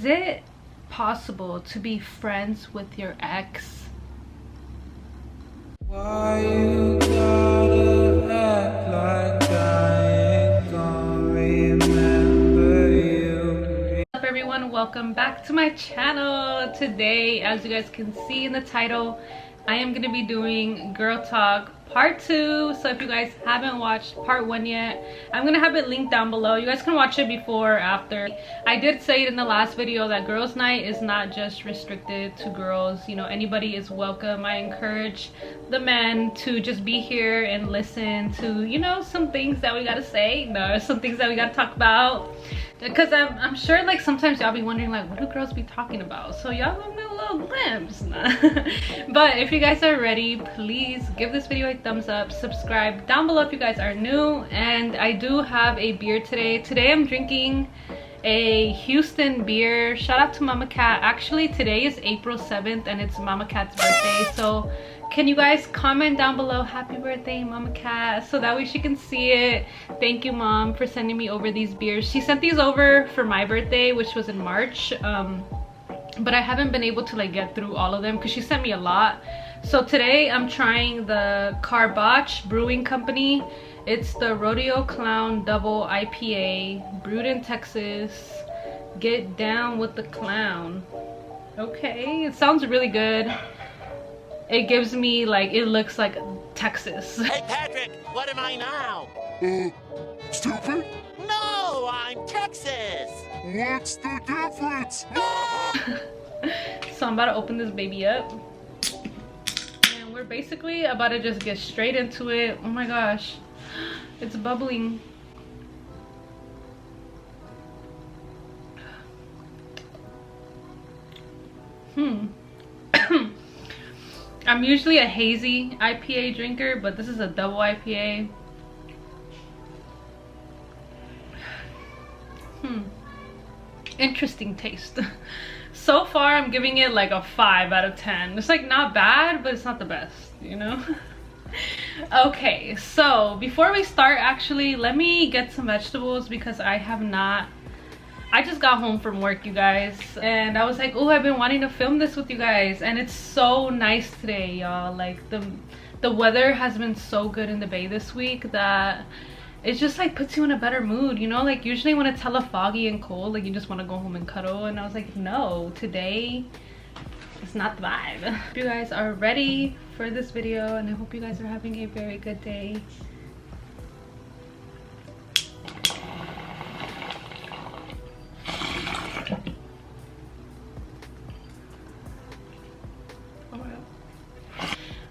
Is it possible to be friends with your ex? Why you gotta act like I ain't gonna remember you? What's up everyone, welcome back to my channel. Today, as you guys can see in the title, I am going to be doing Girl Talk Part 2. So if you guys haven't watched Part 1 yet, I'm going to have it linked down below. You guys can watch it before or after. I did say it in the last video that girls night is not just restricted to girls. You know, anybody is welcome. I encourage the men to just be here and listen to, you know, some things that we got to say. No, some things that we got to talk about. Because I'm sure like sometimes y'all be wondering like, what do girls be talking about? So y'all give me a little glimpse. But if you guys are ready, please give this video a thumbs up, subscribe down below if you guys are new. And I do have a beer today. Today I'm drinking a Houston beer. Shout out to Mama Cat. Actually today is April 7th and it's Mama Cat's birthday, so can you guys comment down below happy birthday Mama Cat, so that way she can see it. Thank you Mom for sending me over these beers. She sent these over for my birthday, which was in March, but I haven't been able to like get through all of them because she sent me a lot. So today I'm trying the Carbach Brewing Company. It's the Rodeo Clown Double IPA, brewed in Texas. Get down with the clown. Okay, it sounds really good. It gives me like, it looks like Texas. Hey Patrick, what am I now? Stupid? No, I'm Texas. What's the difference? So I'm about to open this baby up. And we're basically about to just get straight into it. Oh my gosh. It's bubbling. I'm usually a hazy IPA drinker, but this is a double IPA. Interesting taste. So far I'm giving it like a 5 out of 10. It's like not bad, but it's not the best, you know. Okay, so before we start, actually let me get some vegetables because I just got home from work, you guys, and I was like, oh, I've been wanting to film this with you guys, and it's so nice today, y'all. Like the weather has been so good in the Bay this week that it just like puts you in a better mood, you know. Like usually when it's hella foggy and cold, like you just want to go home and cuddle, and I was like, no, today it's not the vibe. Hope you guys are ready for this video, and I hope you guys are having a very good day.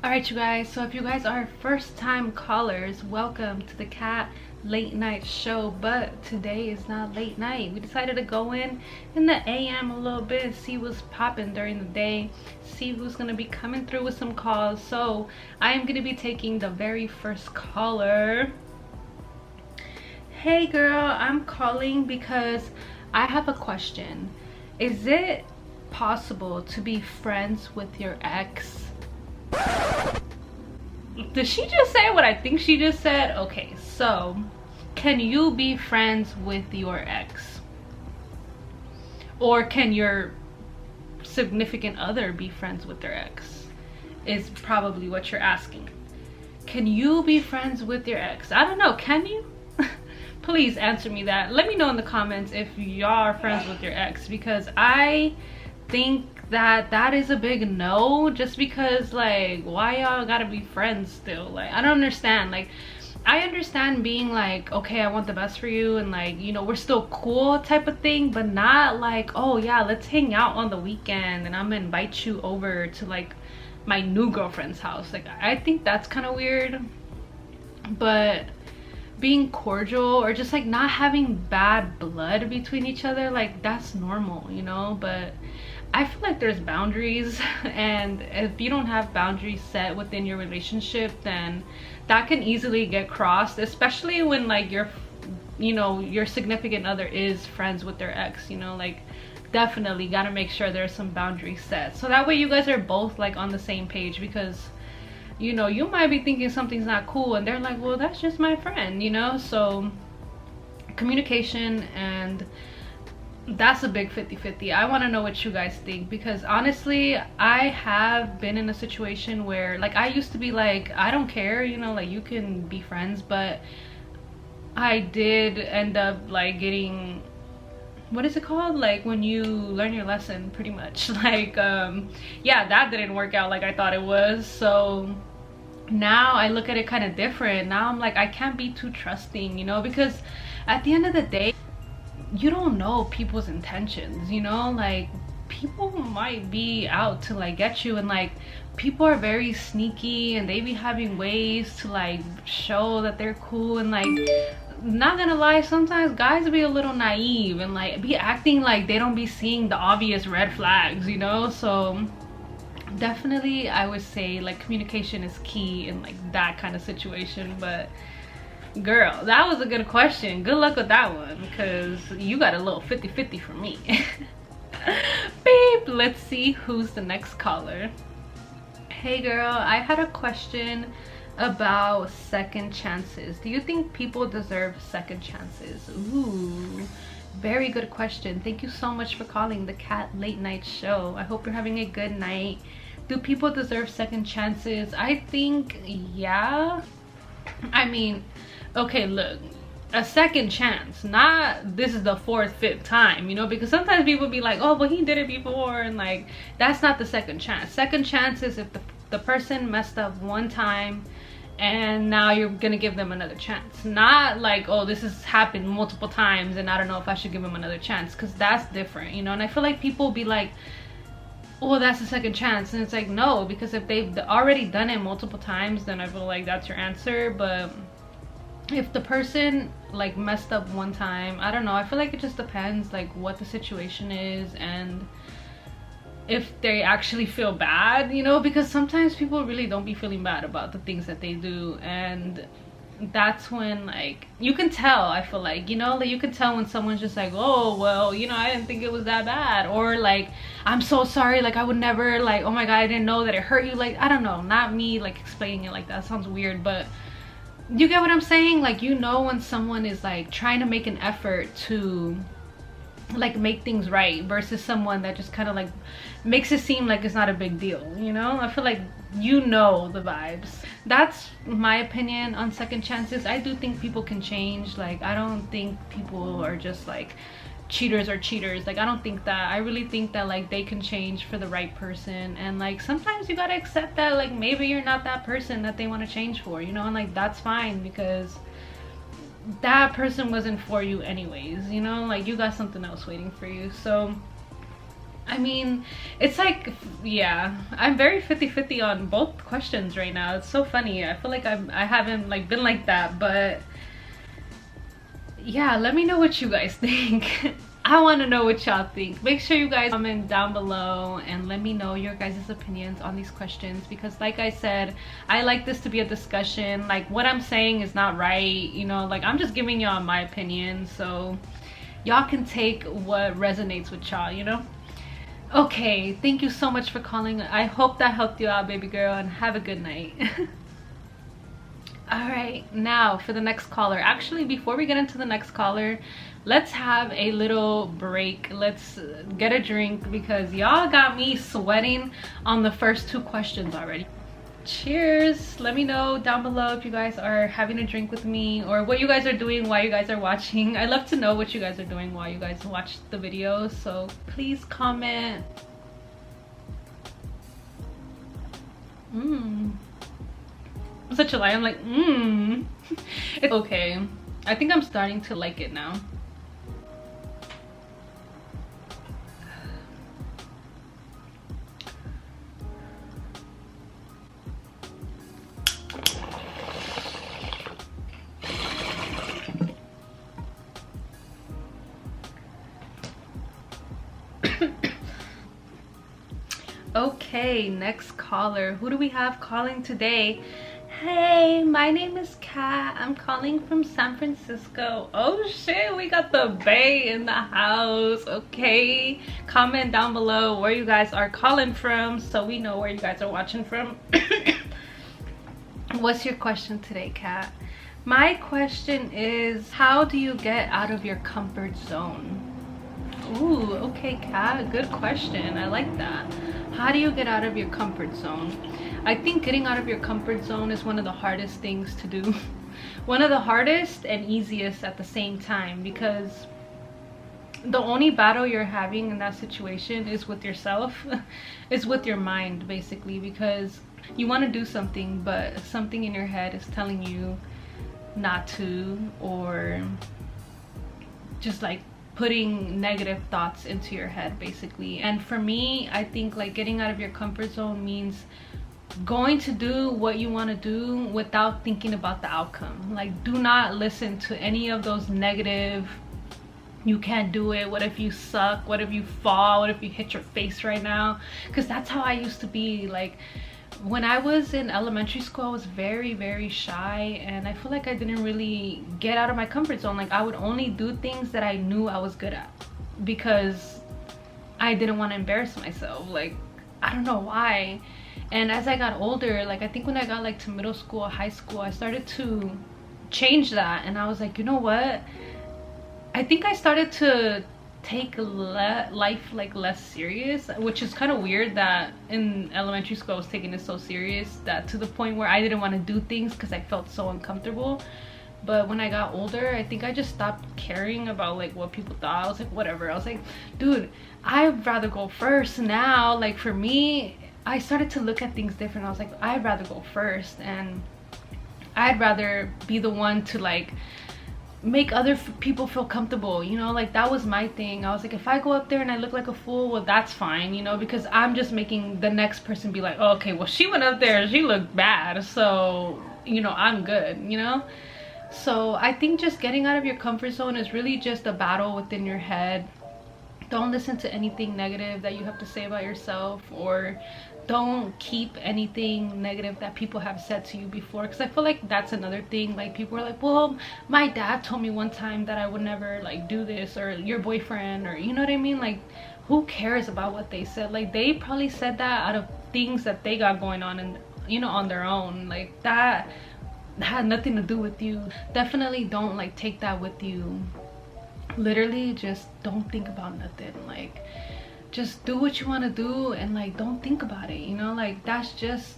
Alright you guys, so if you guys are first time callers, welcome to the Cat Late Night Show. But today is not late night. We decided to go in the AM a little bit, see what's popping during the day, see who's gonna be coming through with some calls. So I am gonna be taking the very first caller. Hey girl, I'm calling because I have a question. Is it possible to be friends with your ex? Did she just say what I think she just said? Okay, so can you be friends with your ex? Or can your significant other be friends with their ex? Is probably what you're asking. Can you be friends with your ex? I don't know, can you? Please answer me that. Let me know in the comments if y'all are friends with your ex, because I think that is a big no, just because like, why y'all gotta be friends still? Like, I don't understand. Like, I understand being like, okay, I want the best for you, and like, you know, we're still cool type of thing, but not like, oh yeah, let's hang out on the weekend and I'm gonna invite you over to like my new girlfriend's house. Like, I think that's kind of weird. But being cordial or just like not having bad blood between each other, like that's normal, you know. But I feel like there's boundaries, and if you don't have boundaries set within your relationship, then that can easily get crossed, especially when like your significant other is friends with their ex, you know. Like, definitely gotta make sure there's some boundaries set, so that way you guys are both like on the same page. Because, you know, you might be thinking something's not cool and they're like, well, that's just my friend, you know. So communication and that's a big 50-50. I want to know what you guys think, because honestly I have been in a situation where like I used to be like, I don't care, you know, like you can be friends, but I did end up like getting, what is it called, like when you learn your lesson pretty much. Like yeah, that didn't work out like I thought it was. So now I look at it kind of different. Now I'm like, I can't be too trusting, you know, because at the end of the day you don't know people's intentions, you know, like people might be out to like get you, and like people are very sneaky and they be having ways to like show that they're cool. And like, not gonna lie, sometimes guys be a little naive and like be acting like they don't be seeing the obvious red flags, you know. So definitely I would say like communication is key in like that kind of situation. But girl, that was a good question. Good luck with that one, because you got a little 50-50 from me. Beep. Let's see who's the next caller. Hey girl, I had a question about second chances. Do you think people deserve second chances? Ooh, very good question. Thank you so much for calling the Cat Late Night Show. I hope you're having a good night. Do people deserve second chances? I think yeah. I mean, okay, look, a second chance, not this is the 4th, 5th time, you know, because sometimes people be like, oh, well, he did it before, and like that's not the second chance. Second chance is if the person messed up one time and now you're gonna give them another chance. Not like, oh, this has happened multiple times and I don't know if I should give him another chance, because that's different, you know. And I feel like people be like, oh, that's a second chance, and it's like, no, because if they've already done it multiple times, then I feel like that's your answer. But if the person like messed up one time, I don't know, I feel like it just depends like what the situation is and if they actually feel bad, you know, because sometimes people really don't be feeling bad about the things that they do. And that's when like you can tell, I feel like, you know, like you can tell when someone's just like, oh well, you know, I didn't think it was that bad, or like, I'm so sorry, like I would never, like, oh my god, I didn't know that it hurt you. Like, I don't know, not me like explaining it like that, sounds weird, but you get what I'm saying. Like, you know, when someone is like trying to make an effort to like make things right versus someone that just kind of like makes it seem like it's not a big deal, you know. I feel like you know the vibes. That's my opinion on second chances. I do think people can change. Like, I don't think people are just like cheaters are cheaters. Like, I don't think that. I really think that like they can change for the right person, and like sometimes you gotta accept that like maybe you're not that person that they want to change for, you know. And like that's fine, because that person wasn't for you anyways, you know. Like, you got something else waiting for you. So I mean, it's like, yeah, I'm very 50-50 on both questions right now. It's so funny. I feel like I haven't like been like that, but yeah, let me know what you guys think. I want to know what y'all think. Make sure you guys comment down below and let me know your guys' opinions on these questions, because like I said, I like this to be a discussion. Like, what I'm saying is not right, you know, like I'm just giving y'all my opinion, so y'all can take what resonates with y'all, you know. Okay, thank you so much for calling. I hope that helped you out, baby girl, and have a good night. All right, now for the next caller. Actually, before we get into the next caller, let's have a little break. Let's get a drink, because y'all got me sweating on the first 2 questions already. Cheers. Let me know down below if you guys are having a drink with me, or what you guys are doing while you guys are watching. I love to know what you guys are doing while you guys watch the video, so please comment. Such a lie. I'm like, It's okay. I think I'm starting to like it now. Okay, next caller. Who do we have calling today? Hey, my name is Kat. I'm calling from San Francisco. Oh shit, we got the Bay in the house. Okay, comment down below where you guys are calling from so we know where you guys are watching from. What's your question today, Kat? My question is, how do you get out of your comfort zone? Ooh, okay, Kat, good question. I like that. How do you get out of your comfort zone? I think getting out of your comfort zone is one of the hardest things to do. One of the hardest and easiest at the same time, because the only battle you're having in that situation is with yourself. It's with your mind, basically, because you want to do something, but something in your head is telling you not to, or just like putting negative thoughts into your head, basically. And for me, I think like getting out of your comfort zone means going to do what you want to do without thinking about the outcome. Like, do not listen to any of those negative, you can't do it, what if you suck, what if you fall, what if you hit your face right now, because that's how I used to be. Like when I was in elementary school, I was very shy, and I feel like I didn't really get out of my comfort zone. Like I would only do things that I knew I was good at, because I didn't want to embarrass myself. Like I don't know why. And as I got older, like I think when I got like to middle school, high school, I started to change that, and I was like, you know what, I think I started to take life like less serious, which is kind of weird that in elementary school I was taking it so serious, that to the point where I didn't want to do things because I felt so uncomfortable. But when I got older, I think I just stopped caring about like what people thought. I was like, whatever. I was like, dude, I'd rather go first now. Like for me, I started to look at things different. I was like, I'd rather go first, and I'd rather be the one to like make other people feel comfortable, you know. Like that was my thing. I was like, if I go up there and I look like a fool, well that's fine, you know, because I'm just making the next person be like, oh, okay, well she went up there, she looked bad, so you know, I'm good, you know. So I think just getting out of your comfort zone is really just a battle within your head. Don't listen to anything negative that you have to say about yourself, or don't keep anything negative that people have said to you before, because I feel like that's another thing. Like people are like, well, my dad told me one time that I would never like do this, or your boyfriend, or you know what I mean. Like who cares about what they said? Like they probably said that out of things that they got going on, and you know, on their own. Like that had nothing to do with you. Definitely don't like take that with you. Literally just don't think about nothing. Like just do what you want to do, and like don't think about it, you know. Like that's just,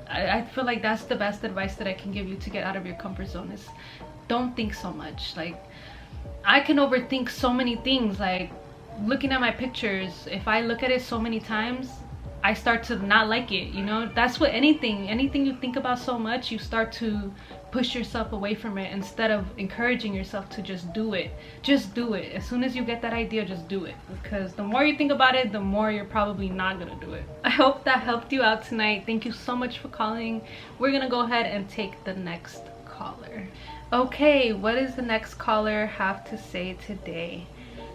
I feel like that's the best advice that I can give you to get out of your comfort zone, is don't think so much. Like I can overthink so many things. Like looking at my pictures, if I look at it so many times, I start to not like it, you know. That's what anything you think about so much, you start to push yourself away from it, instead of encouraging yourself to just do it. Just do it. As soon as you get that idea, just do it, because the more you think about it, the more you're probably not gonna do it. I hope that helped you out tonight. Thank you so much for calling. We're gonna go ahead and take the next caller. Okay, what does the next caller have to say today?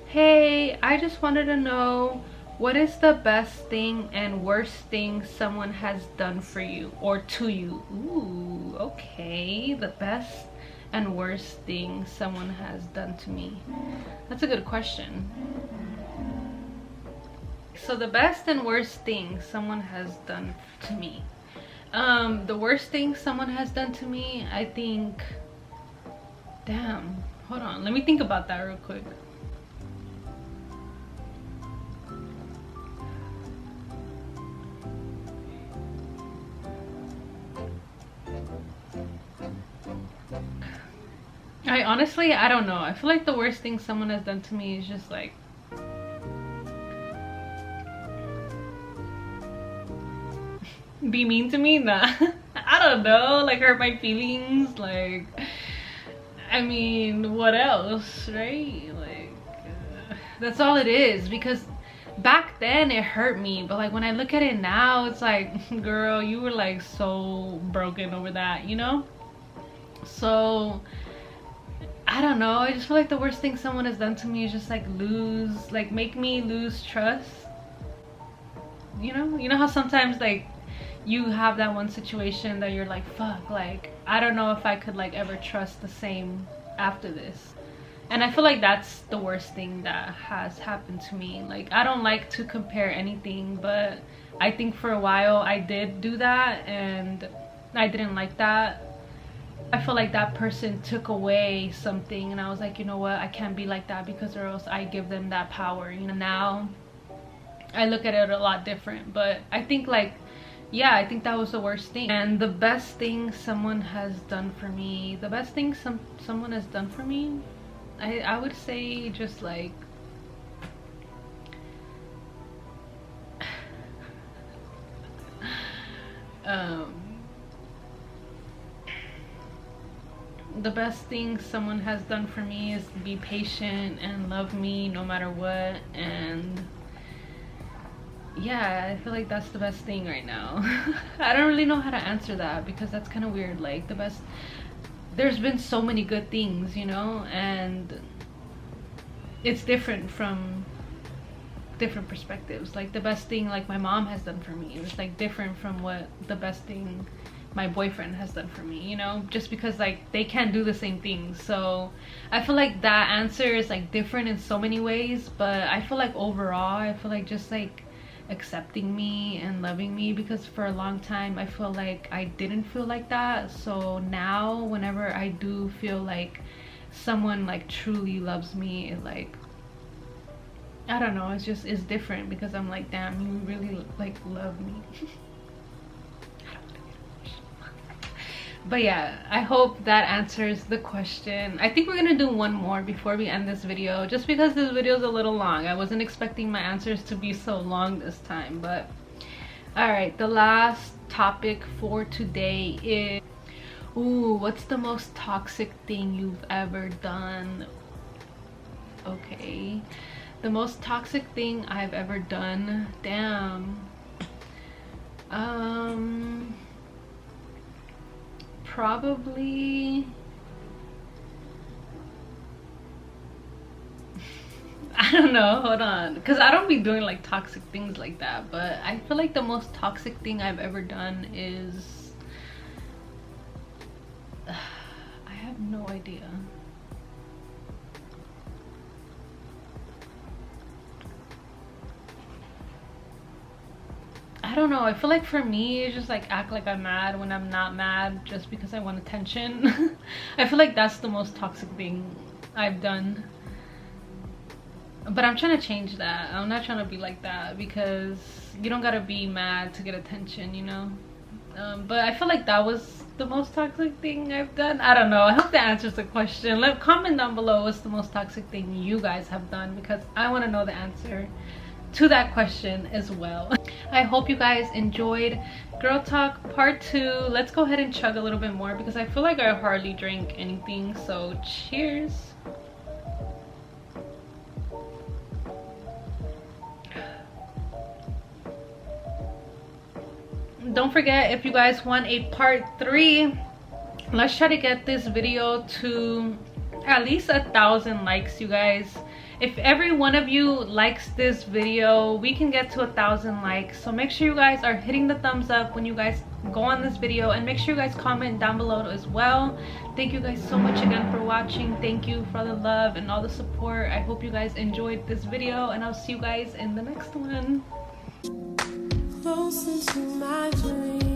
Hey, I just wanted to know, what is the best thing and worst thing someone has done for you or to you? Ooh, okay. The best and worst thing someone has done to me. That's a good question. So the best and worst thing someone has done to me. The worst thing someone has done to me, I think, damn, hold on. Let me think about that real quick. I don't know. I feel like the worst thing someone has done to me is just like, be mean to me. Nah. I don't know, like hurt my feelings. Like, I mean, what else, right? Like that's all it is, because back then it hurt me, but like when I look at it now, it's like, girl, you were like so broken over that, you know. So I don't know, I just feel like the worst thing someone has done to me is just like make me lose trust. You know how sometimes like you have that one situation that you're like, fuck, like I don't know if I could like ever trust the same after this. And I feel like that's the worst thing that has happened to me. Like I don't like to compare anything, but I think for a while I did do that, and I didn't like that. I feel like that person took away something, and I was like, you know what, I can't be like that, because or else I give them that power, you know. Now I look at it a lot different. But I think, like, yeah, I think that was the worst thing. And the best thing someone has done for me, the best thing someone has done for me, I would say just like the best thing someone has done for me is be patient and love me no matter what. And yeah, I feel like that's the best thing right now. I don't really know how to answer that, because that's kind of weird. Like, the best, there's been so many good things, you know, and it's different from different perspectives. Like, the best thing like my mom has done for me, it's like different from what the best thing my boyfriend has done for me, you know, just because like they can't do the same things. So I feel like that answer is like different in so many ways. But I feel like overall, I feel like just like accepting me and loving me, because for a long time I feel like I didn't feel like that. So now whenever I do feel like someone like truly loves me, it like, I don't know, it's just, it's different, because I'm like, damn, you really like love me. But yeah, I hope that answers the question. I think we're gonna do one more before we end this video, just because this video is a little long. I wasn't expecting my answers to be so long this time. But all right, the last topic for today is, ooh, what's the most toxic thing you've ever done? Okay, the most toxic thing I've ever done, damn. Probably, I don't know, hold on, because I don't be doing like toxic things like that. But I feel like the most toxic thing I've ever done is, I have no idea. I don't know, I feel like for me it's just like act like I'm mad when I'm not mad, just because I want attention. I feel like that's the most toxic thing I've done. But I'm trying to change that. I'm not trying to be like that, because you don't gotta be mad to get attention, you know. But I feel like that was the most toxic thing I've done. I don't know, I hope that answers the question. Comment down below what's the most toxic thing you guys have done, because I want to know the answer to that question as well. I hope you guys enjoyed Girl Talk Part 2. Let's go ahead and chug a little bit more, because I feel like I hardly drink anything. So cheers. Don't forget, if you guys want a part 3, let's try to get this video to at least 1,000 likes, you guys. If every one of you likes this video, we can get to 1,000 likes. So make sure you guys are hitting the thumbs up when you guys go on this video, and make sure you guys comment down below as well. Thank you guys so much again for watching. Thank you for the love and all the support. I hope you guys enjoyed this video, and I'll see you guys in the next one. Close into my dream.